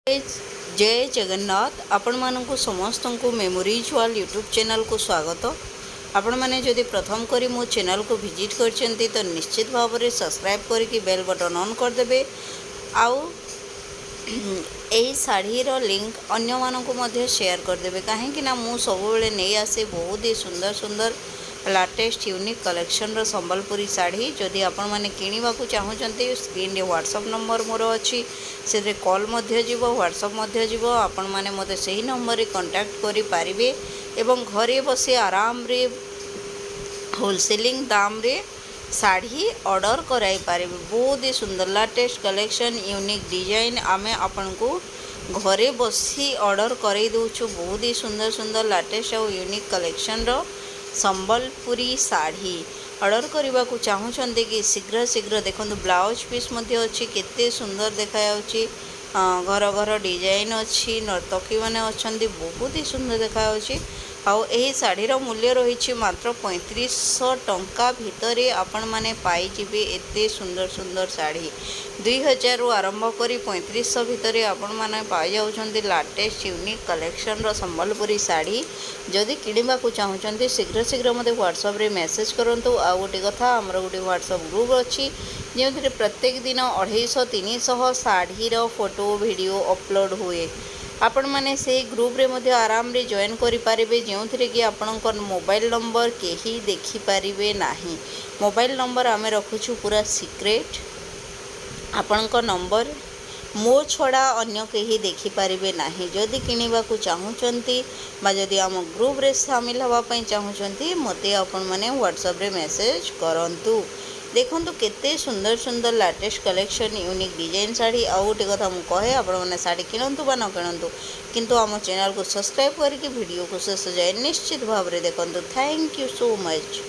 जय जगन्नाथ। आपण मानकु समस्त को मेमोरीज वाल यूट्यूब चैनल को स्वागत। आपण माने जदि प्रथम करी मो चैनल को विजिट करछंती तो निश्चित भाव में सब्सक्राइब करके बेल बटन ऑन कर देबे। आउ एही साड़ी रो लिंक अन्य मानकु मध्ये शेयर कर देबे, काहेकि ना मु सब बेले नै आसे बहुत ही सुंदर सुंदर लाटेस्ट यूनिक कलेक्शन रो संबलपुरी साड़ी। जदि आपण माने किनिबा को चाहूचंती स्क्रीन रे व्हाट्सएप नंबर मोर अछि, से कॉल मध्य जीवो व्हाट्सएप मध्य जीवो। आपण माने मते सही नंबर रे कांटेक्ट करि पारिबे एवं घरे बसे आराम रे होलसेलिंग दाम रे साड़ी ऑर्डर कराई पारिबे। बहुत ही सुंदर लेटेस्ट कलेक्शन यूनिक डिजाइन आमे आपण को घरे बसी ऑर्डर करई दउछु। बहुत ही सुंदर सुंदर लेटेस्ट और यूनिक कलेक्शन रो संबलपुरी साड़ी ऑर्डर करने को चाहूँगी कि शीघ्र शीघ्र देखो ब्लाउज पीस मध्य अच्छी केते सुंदर देखा जाउची। घर घर डिजाइन अच्छी नर्तकी मैंने अच्छा बहुत ही सुंदर देखा आउ यही शाढ़ीर मूल्य रही मात्र 3500 टंका भितर आपण माने पाई जिबे। एते सुंदर सुंदर साड़ी 2000 रु आरंभ करी 3500 भितर आपण माने पाई जाउछंती लेटेस्ट यूनिक कलेक्शन रो संबलपुरी साड़ी। जदि किनिबा को चाहूचंती शीघ्र शीघ्र मते व्हाट्सएप रे मेसेज करंतु। आ गोटे कथा हमर गोटे व्हाट्सएप ग्रुप अच्छी जो प्रत्येक दिन 250-300 साड़ीर फोटो वीडियो अपलोड हुए। आपण माने से ग्रुप रे मध्य आराम रे जॉइन करि पारिबे, जो थरे कि आपणकर मोबाइल नंबर केही देखि पारिबे नाही। मोबाइल नंबर आमे रखुछु पूरा सीक्रेट। आपणकर नंबर मो छड़ा अन्य केही देखि पारिबे नाही। जदि किनिबा को चाहूचंती बा जदि आम ग्रुप रे शामिल हवा पई चाहूचंती मते आपण माने व्हाट्सएप रे मेसेज करंतु। देखंतु केते सुंदर सुंदर latest collection unique design sari. आउ गोटे कथा मु कहे आपण माने साड़ी किनंतु बा न किनंतु, किंतु आम चैनल को सब्सक्राइब करके वीडियो को शेष जाए निश्चित भाव में देखंतु। Thank you so much.